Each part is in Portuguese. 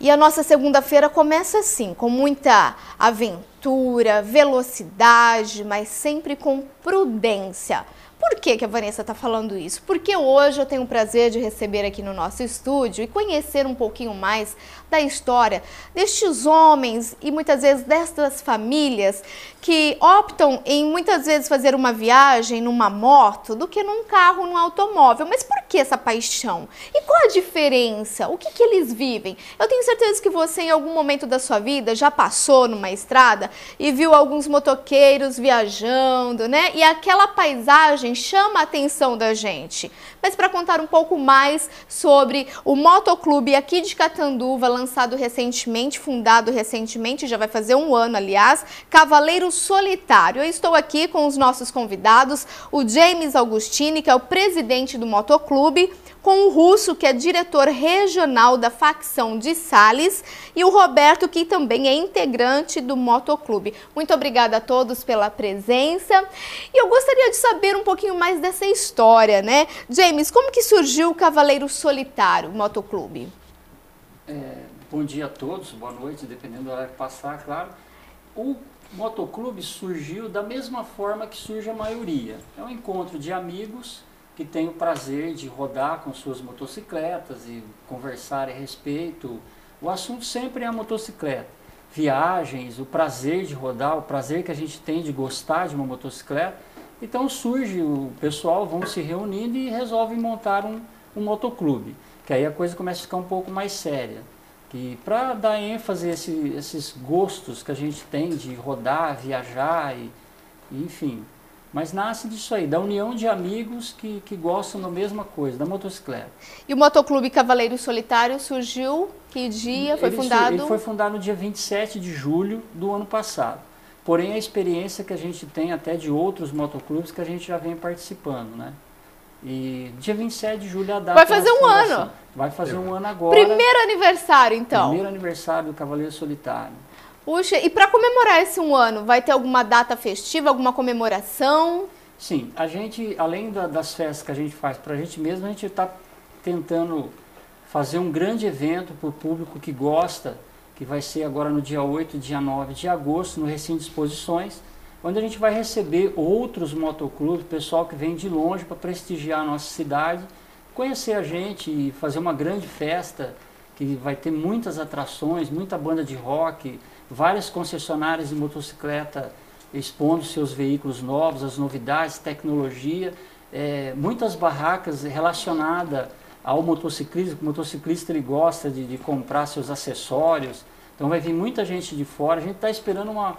E a nossa segunda-feira começa assim, com muita aventura, velocidade, mas sempre com prudência. Por que a Vanessa está falando isso? Porque hoje eu tenho o prazer de receber aqui no nosso estúdio e conhecer um pouquinho mais da história destes homens e muitas vezes destas famílias que optam em muitas vezes fazer uma viagem numa moto do que num carro, num automóvel. Mas por que essa paixão? E qual a diferença? O que eles vivem? Eu tenho certeza que você em algum momento da sua vida já passou numa estrada e viu alguns motoqueiros viajando, né? E aquela paisagem chama a atenção da gente. Mas para contar um pouco mais sobre o Motoclube aqui de Catanduva, lançado recentemente, fundado recentemente, já vai fazer um ano, aliás, Cavaleiro Solitário. Eu estou aqui com os nossos convidados, o James Augustini, que é o presidente do Motoclube, com o Russo, que é diretor regional da facção de Sales, e o Roberto, que também é integrante do Motoclube. Muito obrigada a todos pela presença. E eu gostaria de saber um pouquinho mais dessa história, né? James, como que surgiu o Cavaleiro Solitário, Motoclube? Bom dia a todos, boa noite, dependendo da hora que passar, claro. O Motoclube surgiu da mesma forma que surge a maioria. É um encontro de amigos que têm o prazer de rodar com suas motocicletas e conversar a respeito. O assunto sempre é a motocicleta. Viagens, o prazer de rodar, o prazer que a gente tem de gostar de uma motocicleta. Então surge, o pessoal vão se reunindo e resolvem montar um motoclube. Que aí a coisa começa a ficar um pouco mais séria. Que para dar ênfase a esses gostos que a gente tem de rodar, viajar, enfim. Mas nasce disso aí, da união de amigos que gostam da mesma coisa, da motocicleta. E o Motoclube Cavaleiro Solitário surgiu que dia? Foi fundado? Ele foi fundado no dia 27 de julho do ano passado. Porém, a experiência que a gente tem até de outros motoclubes que a gente já vem participando, né? E dia 27 de julho é a data. Vai fazer um ano. Vai fazer um ano agora. Primeiro aniversário, então. Primeiro aniversário do Cavaleiro Solitário. Puxa, e para comemorar esse um ano, vai ter alguma data festiva, alguma comemoração? Sim, a gente, além das festas que a gente faz para a gente mesmo, a gente está tentando fazer um grande evento para o público que gosta, que vai ser agora no dia 8 e dia 9 de agosto, no Recinto de Exposições, onde a gente vai receber outros motoclubes, pessoal que vem de longe para prestigiar a nossa cidade, conhecer a gente e fazer uma grande festa, que vai ter muitas atrações, muita banda de rock, várias concessionárias de motocicleta expondo seus veículos novos, as novidades, tecnologia, muitas barracas relacionadas ao motociclismo. O motociclista ele gosta de comprar seus acessórios, então vai vir muita gente de fora. A gente está esperando uma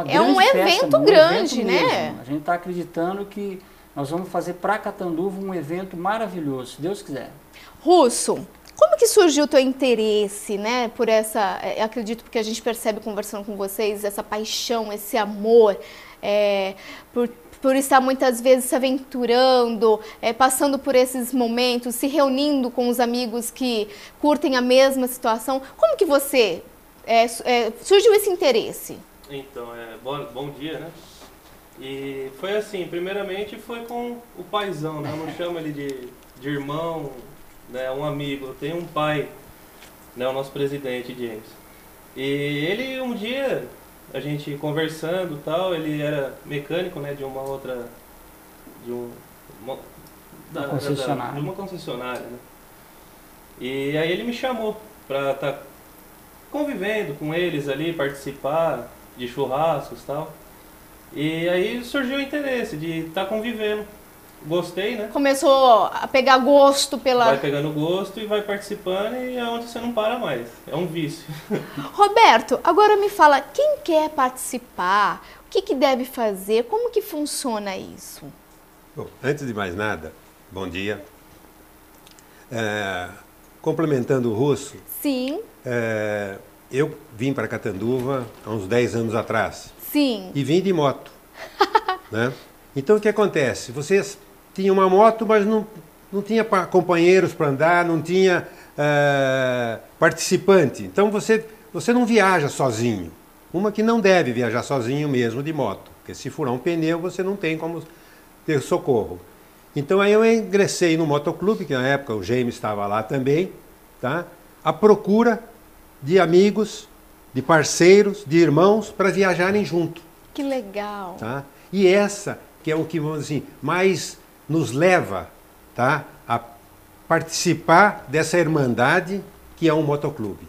grande festa, evento grande, né? Mesmo. A gente está acreditando que nós vamos fazer para Catanduva um evento maravilhoso, se Deus quiser. Russo, como que surgiu o teu interesse, né, por essa, acredito porque a gente percebe conversando com vocês, essa paixão, esse amor, por estar muitas vezes se aventurando, passando por esses momentos, se reunindo com os amigos que curtem a mesma situação. Como que você, surgiu esse interesse? Então, bom dia, né? E foi assim, primeiramente foi com o paizão, né? Eu não chamo ele de irmão, né? Um amigo. Eu tenho um pai, né? O nosso presidente, James. E ele, um dia, a gente conversando e tal, ele era mecânico, né? De uma outra... De uma concessionária, né? E aí ele me chamou pra estar convivendo com eles ali, participar de churrascos e tal. E aí surgiu o interesse de estar convivendo. Gostei, né? Começou a pegar gosto pela... Vai pegando gosto e vai participando e é onde você não para mais. É um vício. Roberto, agora me fala, quem quer participar? O que deve fazer? Como que funciona isso? Bom, antes de mais nada, bom dia. Complementando o Russo. Sim. Eu vim para Catanduva há uns 10 anos atrás. Sim. E vim de moto. Né? Então o que acontece? Vocês tinham uma moto, mas não tinha companheiros para andar, não tinha participante. Então você não viaja sozinho. Uma que não deve viajar sozinho mesmo de moto. Porque se furar um pneu, você não tem como ter socorro. Então aí eu ingressei no Motoclube, que na época o James estava lá também, tá? À procura de amigos, de parceiros, de irmãos para viajarem junto. Que legal. Tá? E essa que é o que, vamos dizer assim, mais nos leva, tá, a participar dessa irmandade que é um motoclube.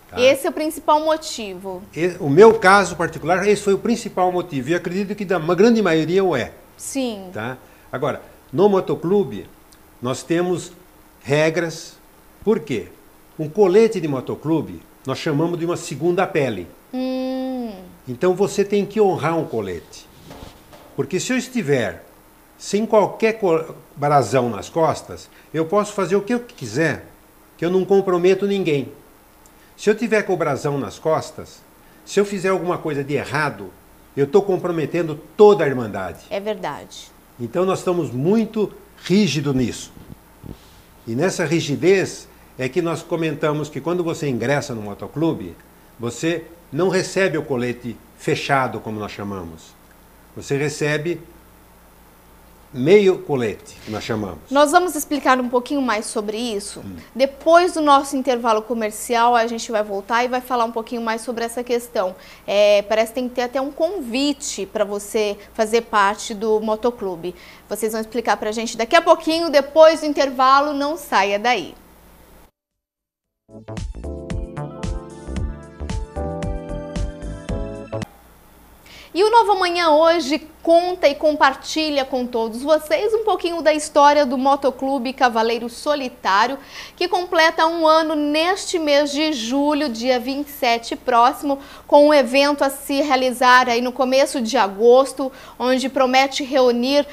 Tá? Esse é o principal motivo. O meu caso particular, esse foi o principal motivo. E acredito que da uma grande maioria o é. Sim. Tá? Agora, no motoclube, nós temos regras. Por quê? Um colete de motoclube, nós chamamos de uma segunda pele. Então você tem que honrar um colete. Porque se eu estiver sem qualquer brasão nas costas, eu posso fazer o que eu quiser, que eu não comprometo ninguém. Se eu tiver com o brasão nas costas, se eu fizer alguma coisa de errado, eu estou comprometendo toda a Irmandade. É verdade. Então nós estamos muito rígidos nisso. E nessa rigidez é que nós comentamos que quando você ingressa no motoclube, você não recebe o colete fechado, como nós chamamos. Você recebe meio colete, que nós chamamos. Nós vamos explicar um pouquinho mais sobre isso. Depois do nosso intervalo comercial, a gente vai voltar e vai falar um pouquinho mais sobre essa questão. Parece que tem que ter até um convite para você fazer parte do motoclube. Vocês vão explicar para a gente daqui a pouquinho, depois do intervalo, não saia daí. E o Novo Amanhã hoje conta e compartilha com todos vocês um pouquinho da história do Motoclube Cavaleiro Solitário, que completa um ano neste mês de julho, dia 27 próximo, com um evento a se realizar aí no começo de agosto, onde promete reunir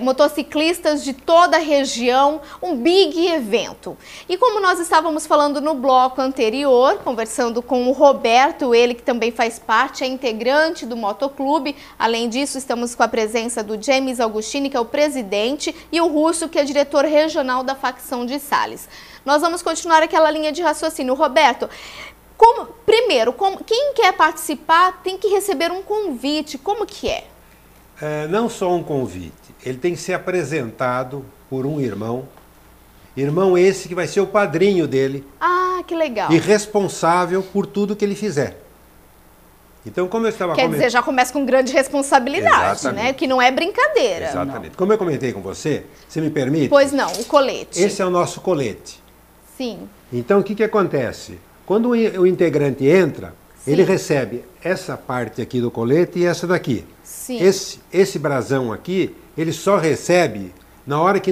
motociclistas de toda a região, um big evento. E como nós estávamos falando no bloco anterior, conversando com o Roberto, ele que também faz parte, é integrante do Motoclube, além disso estamos com a presença do James Augustini, que é o presidente, e o Russo, que é diretor regional da facção de Sales. Nós vamos continuar aquela linha de raciocínio. Roberto, quem quer participar tem que receber um convite, como que é? Não só um convite, ele tem que ser apresentado por um irmão esse que vai ser o padrinho dele. Ah, que legal. E responsável por tudo que ele fizer. Então, como eu estava Quer dizer, já começa com grande responsabilidade, Exatamente. né? Que não é brincadeira. Exatamente. Não. Como eu comentei com você me permite? Pois não, o colete. Esse é o nosso colete. Sim. Então, o que acontece? Quando o integrante entra, Sim. ele recebe essa parte aqui do colete e essa daqui. Sim. Esse brasão aqui, ele só recebe na hora que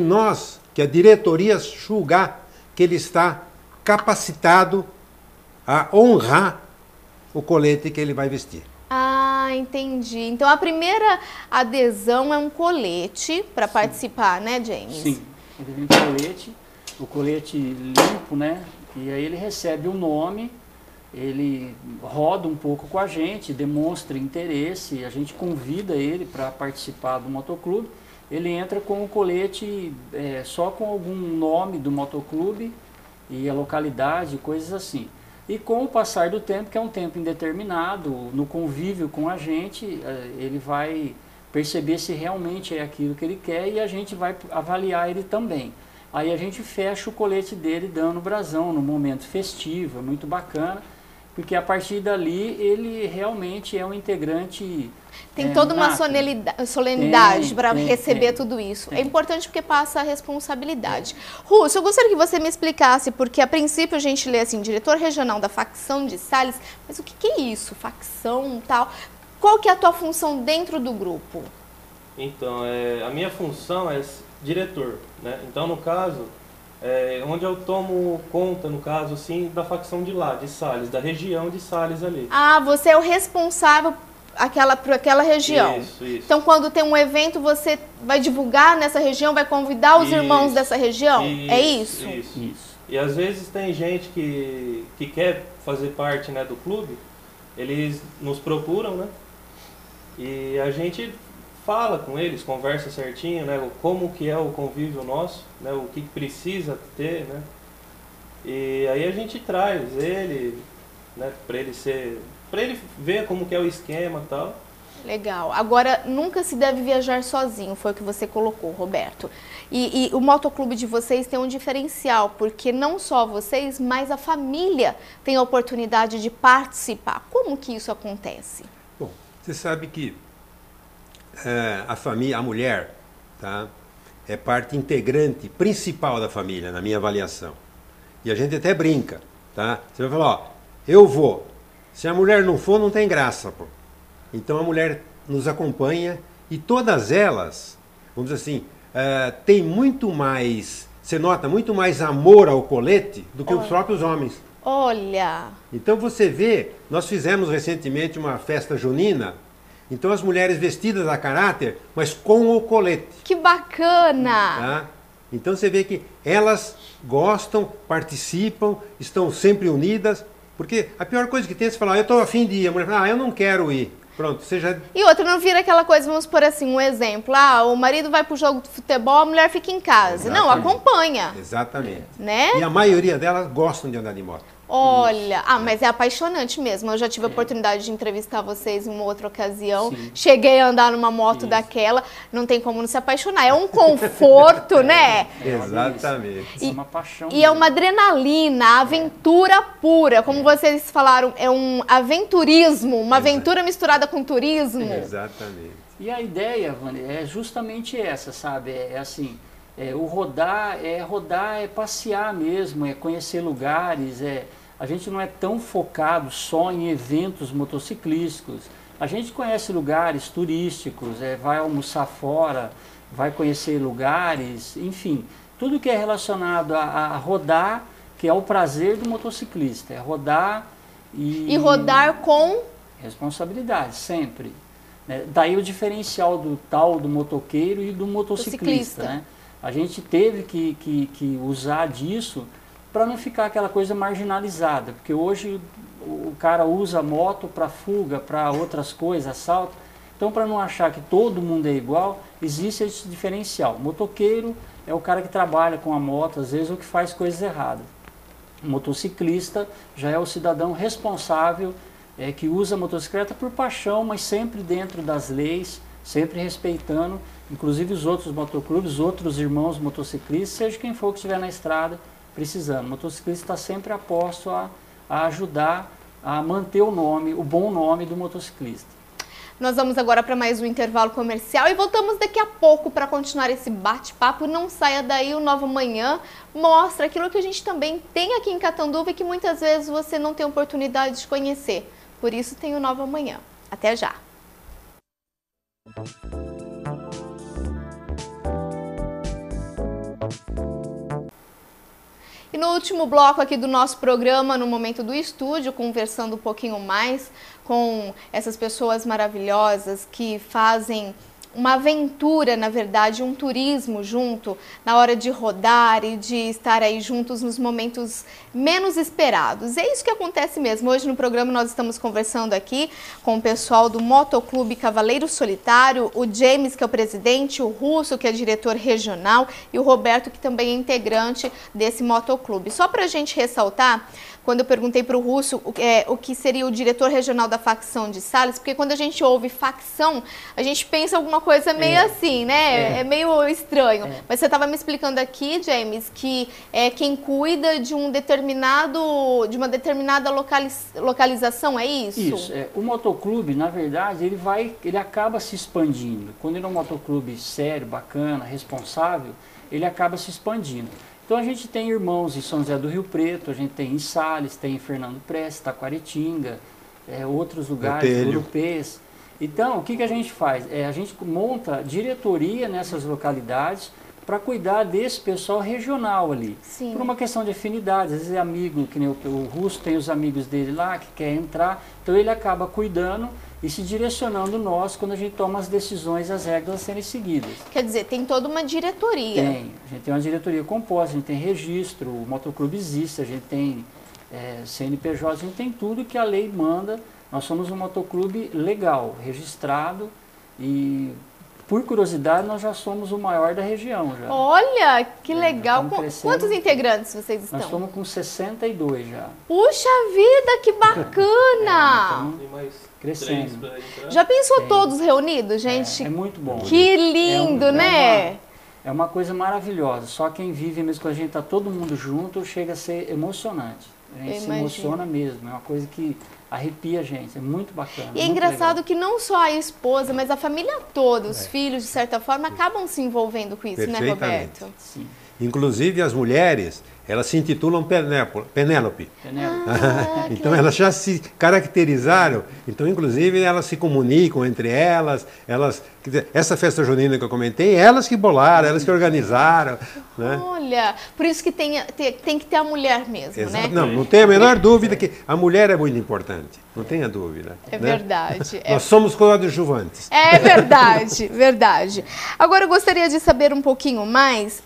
a diretoria julgar que ele está capacitado a honrar o colete que ele vai vestir. Ah, entendi. Então a primeira adesão é um colete para participar, né, James? Sim, ele vem o colete limpo, né? E aí ele recebe o nome, ele roda um pouco com a gente, demonstra interesse, a gente convida ele para participar do motoclube. Ele entra com o colete só com algum nome do motoclube e a localidade, coisas assim. E com o passar do tempo, que é um tempo indeterminado, no convívio com a gente, ele vai perceber se realmente é aquilo que ele quer e a gente vai avaliar ele também. Aí a gente fecha o colete dele dando o brasão no momento festivo, é muito bacana, porque a partir dali ele realmente é um integrante. Tem toda uma solenidade para receber tudo isso. Tem. É importante porque passa a responsabilidade. Russo, eu gostaria que você me explicasse, porque a princípio a gente lê assim, diretor regional da facção de Sales, mas o que é isso? Facção e tal? Qual que é a tua função dentro do grupo? Então, a minha função é diretor, né? Então, no caso, onde eu tomo conta, no caso, assim, da facção de lá, de Sales, da região de Sales ali. Ah, você é o responsável por aquela região. Isso. Então, quando tem um evento, você vai divulgar nessa região, vai convidar os irmãos dessa região? É isso? Isso. E às vezes tem gente que quer fazer parte, né, do clube, eles nos procuram, né? E a gente fala com eles, conversa certinho, né, como que é o convívio nosso, né, o que precisa ter, né? E aí a gente traz ele, né, para ele ver como que é o esquema e tal. Legal. Agora, nunca se deve viajar sozinho, foi o que você colocou, Roberto. E o motoclube de vocês tem um diferencial, porque não só vocês, mas a família tem a oportunidade de participar. Como que isso acontece? Bom, você sabe que a família, a mulher, tá, é parte integrante principal da família, na minha avaliação. E a gente até brinca, tá? Você vai falar, ó, eu vou. Se a mulher não for, não tem graça, pô. Então a mulher nos acompanha e todas elas, vamos dizer assim, tem muito mais, você nota muito mais amor ao colete do que os próprios homens. Olha! Então você vê, nós fizemos recentemente uma festa junina, então as mulheres vestidas a caráter, mas com o colete. Que bacana! Tá? Então você vê que elas gostam, participam, estão sempre unidas, porque a pior coisa que tem é você falar, eu estou a fim de ir, a mulher fala, eu não quero ir. Pronto, você já... E outra, não vira aquela coisa, vamos por assim, um exemplo, o marido vai pro jogo de futebol, a mulher fica em casa. Exatamente. Não, acompanha. Exatamente. Né? E a maioria delas gostam de andar de moto. Olha, mas é apaixonante mesmo. Eu já tive a oportunidade de entrevistar vocês em uma outra ocasião. Sim. Cheguei a andar numa moto daquela, não tem como não se apaixonar. É um conforto, né? Exatamente. É uma paixão. E é uma adrenalina, aventura pura. Como vocês falaram, é um aventurismo, uma aventura misturada com turismo. Exatamente. E a ideia, Vânia, é justamente essa, sabe? É assim, o rodar é passear mesmo, é conhecer lugares, a gente não é tão focado só em eventos motociclísticos. A gente conhece lugares turísticos, vai almoçar fora, vai conhecer lugares, enfim, tudo que é relacionado a rodar, que é o prazer do motociclista, é rodar E rodar com responsabilidade, sempre. Daí o diferencial do motoqueiro e do motociclista, né? A gente teve que usar disso para não ficar aquela coisa marginalizada, porque hoje o cara usa a moto para fuga, para outras coisas, assalto. Então, para não achar que todo mundo é igual, existe esse diferencial. O motoqueiro é o cara que trabalha com a moto, às vezes, ou que faz coisas erradas. O motociclista já é o cidadão responsável, que usa a motocicleta por paixão, mas sempre dentro das leis, sempre respeitando, inclusive os outros motoclubes, outros irmãos motociclistas, seja quem for que estiver na estrada precisando. O motociclista está sempre aposto a ajudar a manter o nome, o bom nome do motociclista. Nós vamos agora para mais um intervalo comercial e voltamos daqui a pouco para continuar esse bate-papo. Não saia daí, o Nova Manhã mostra aquilo que a gente também tem aqui em Catanduva e que muitas vezes você não tem oportunidade de conhecer. Por isso tem o Nova Manhã. Até já! E no último bloco aqui do nosso programa, no Momento do Estúdio, conversando um pouquinho mais com essas pessoas maravilhosas que fazem uma aventura, na verdade, um turismo junto na hora de rodar e de estar aí juntos nos momentos menos esperados. É isso que acontece mesmo. Hoje no programa nós estamos conversando aqui com o pessoal do Motoclube Cavaleiro Solitário, o James, que é o presidente, o Russo, que é diretor regional, e o Roberto, que também é integrante desse motoclube. Só para a gente ressaltar, quando eu perguntei para o Russo o que seria o diretor regional da facção de Sales, porque quando a gente ouve facção, a gente pensa alguma coisa meio assim, né? É meio estranho. Mas você estava me explicando aqui, James, que é quem cuida de uma determinada localização, é isso? Isso. O motoclube, na verdade, ele acaba se expandindo. Quando ele é um motoclube sério, bacana, responsável, ele acaba se expandindo. Então a gente tem irmãos em São José do Rio Preto, a gente tem em Sales, tem em Fernando Prestes, Taquaritinga, outros lugares, Urupês. Então, o que a gente faz? A gente monta diretoria nessas localidades para cuidar desse pessoal regional ali. Sim. Por uma questão de afinidade, às vezes é amigo, que nem o Russo tem os amigos dele lá que quer entrar, então ele acaba cuidando e se direcionando nós quando a gente toma as decisões, as regras a serem seguidas. Quer dizer, tem toda uma diretoria. Tem. A gente tem uma diretoria composta, a gente tem registro, o motoclube existe, a gente tem CNPJ, a gente tem tudo que a lei manda. Nós somos um motoclube legal, registrado e por curiosidade, nós já somos o maior da região. Já. Olha, que legal. estamos crescendo. Quantos integrantes vocês estão? Nós estamos com 62 já. Puxa vida, que bacana! Tem mais Crescendo. 3 pra entrar. Já pensou Tem. todos reunidos, gente? É muito bom. Que lindo, né? É uma coisa maravilhosa. Só quem vive mesmo, quando a gente está todo mundo junto, chega a ser emocionante. A gente se Imagino. emociona mesmo. É uma coisa que arrepia a gente. É muito bacana. E é muito engraçado legal. que não só a esposa, mas a família toda, os filhos, de certa forma, acabam se envolvendo com isso, né, Perfeitamente. Roberto? Sim. Inclusive as mulheres, elas se intitulam Penélope. Entendeu? Então elas já se caracterizaram, então inclusive elas se comunicam entre elas, quer dizer, essa festa junina que eu comentei, elas que bolaram, elas que organizaram, né? Olha, por isso que tem que ter a mulher mesmo, né? Não tem a menor dúvida que a mulher é muito importante, não tenha dúvida. É né? verdade. Nós somos coadjuvantes. É verdade, verdade. Agora eu gostaria de saber um pouquinho mais,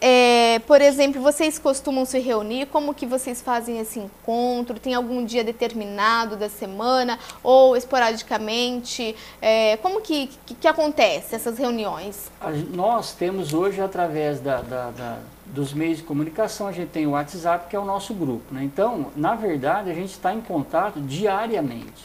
por exemplo, vocês costumam se reunir, como que vocês fazem esse encontro? Tem algum dia determinado da semana ou esporadicamente? Como que acontece essas reuniões? Nós temos hoje, através dos meios de comunicação, a gente tem o WhatsApp, que é o nosso grupo. Né? Então, na verdade, a gente está em contato diariamente.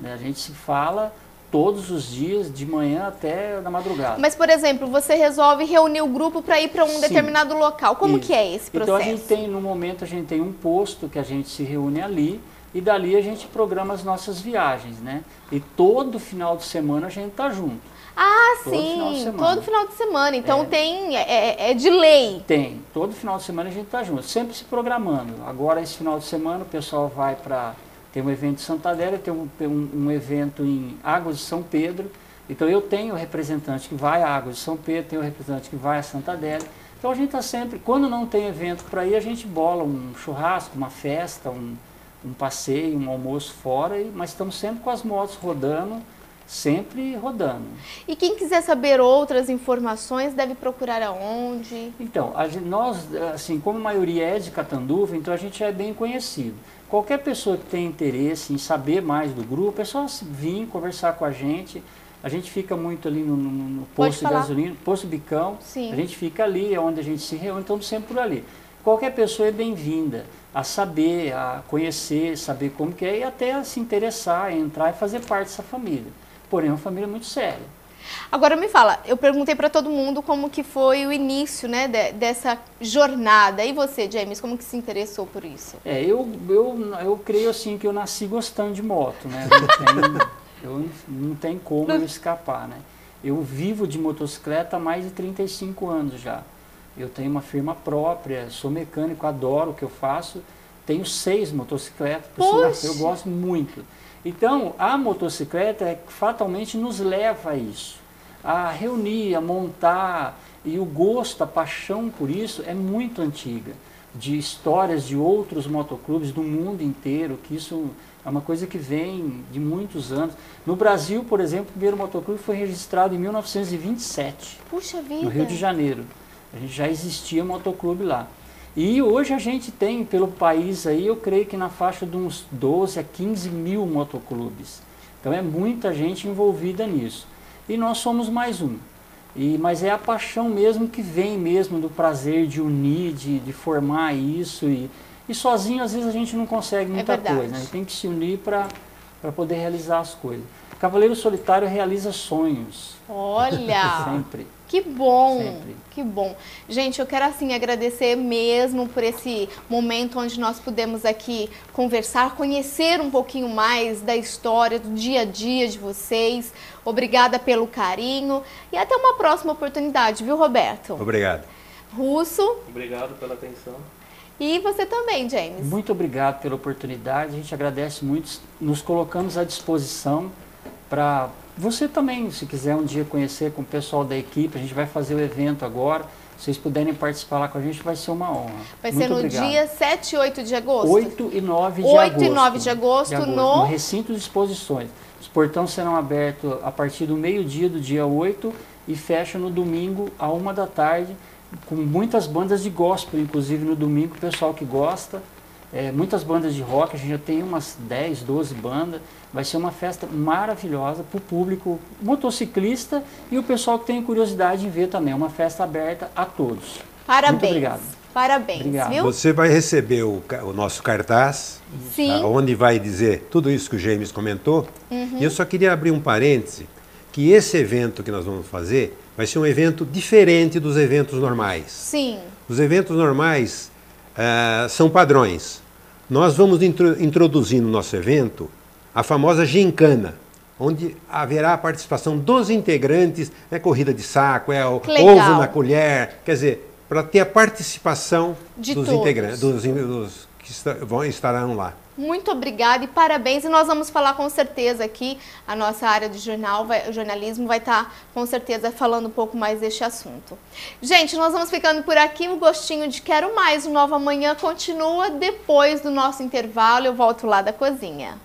Né? A gente se fala todos os dias, de manhã até na madrugada. Mas, por exemplo, você resolve reunir o grupo para ir para um Sim. determinado local. Como Isso. que é esse processo? Então, a gente tem, no momento, a gente tem um posto que a gente se reúne ali e dali a gente programa as nossas viagens, né? E todo final de semana a gente está junto. Ah, Todo final de sim, semana. todo final de semana. Então é de lei. Tem. Todo final de semana a gente está junto, sempre se programando. Agora, esse final de semana, o pessoal vai para... Tem um evento em Santa Adélia, tem um evento em Águas de São Pedro. Então, eu tenho o representante que vai a Águas de São Pedro, tenho o representante que vai a Santa Adélia. Então, a gente está sempre... Quando não tem evento para ir, a gente bola um churrasco, uma festa, um passeio, um almoço fora. Mas estamos sempre com as motos rodando, sempre rodando. E quem quiser saber outras informações deve procurar aonde? Então, nós, assim, como a maioria é de Catanduva, então a gente é bem conhecido. Qualquer pessoa que tenha interesse em saber mais do grupo, é só vir conversar com a gente. A gente fica muito ali no posto de gasolina, posto Bicão. Sim. A gente fica ali, é onde a gente se reúne, estamos sempre por ali. Qualquer pessoa é bem-vinda a saber, a conhecer, saber como que é e até a se interessar, entrar e fazer parte dessa família. Porém, é uma família muito séria. Agora me fala, eu perguntei para todo mundo como que foi o início, né, dessa jornada. E você, James, como que se interessou por isso? Eu creio assim que eu nasci gostando de moto, né? Não tem como eu escapar, né? Eu vivo de motocicleta há mais de 35 anos já. Eu tenho uma firma própria, sou mecânico, adoro o que eu faço. Tenho 6 motocicletas, eu gosto muito. Então, a motocicleta fatalmente nos leva a isso, a reunir, a montar, e o gosto, a paixão por isso é muito antiga, de histórias de outros motoclubes do mundo inteiro, que isso é uma coisa que vem de muitos anos. No Brasil, por exemplo, o primeiro motoclube foi registrado em 1927, Puxa vida! no Rio de Janeiro. A gente já existia motoclube lá. E hoje a gente tem, pelo país aí, eu creio que na faixa de uns 12 a 15 mil motoclubes. Então é muita gente envolvida nisso. E nós somos mais um. Mas é a paixão mesmo que vem mesmo do prazer de unir, de formar isso. E sozinho, às vezes, a gente não consegue muita coisa. Né? A gente tem que se unir para poder realizar as coisas. Cavaleiro Solitário realiza sonhos. Olha! Sempre. Que bom, Sempre. Que bom. Gente, eu quero assim agradecer mesmo por esse momento onde nós pudemos aqui conversar, conhecer um pouquinho mais da história, do dia a dia de vocês. Obrigada pelo carinho e até uma próxima oportunidade, viu, Roberto? Obrigado. Russo. Obrigado pela atenção. E você também, James. Muito obrigado pela oportunidade, a gente agradece muito, nos colocamos à disposição para você também, se quiser um dia conhecer com o pessoal da equipe, a gente vai fazer o evento agora, se vocês puderem participar lá com a gente, vai ser uma honra. Vai ser no dia 7 e 8 de agosto? 8 e 9 de 8 agosto. E 9 de agosto no recinto de exposições. Os portões serão abertos a partir do meio-dia do dia 8 e fecham no domingo à 1 da tarde, com muitas bandas de gospel, inclusive no domingo, o pessoal que gosta. muitas bandas de rock, a gente já tem umas 10, 12 bandas. Vai ser uma festa maravilhosa para o público motociclista e o pessoal que tem curiosidade em ver também. Uma festa aberta a todos. Parabéns. Muito obrigado. Parabéns, Obrigado. viu? Você vai receber o nosso cartaz, Sim. onde vai dizer tudo isso que o James comentou. E eu só queria abrir um parêntese, que esse evento que nós vamos fazer vai ser um evento diferente dos eventos normais. Sim. Os eventos normais são padrões. Nós vamos introduzir no nosso evento a famosa gincana, onde haverá a participação dos integrantes, corrida de saco, ovo na colher, quer dizer, para ter a participação dos integrantes, dos que estarão lá. Muito obrigada e parabéns. E nós vamos falar com certeza aqui, a nossa área de jornalismo vai estar com certeza falando um pouco mais deste assunto. Gente, nós vamos ficando por aqui. O gostinho de Quero Mais, o Nova Manhã continua depois do nosso intervalo. Eu volto lá da cozinha.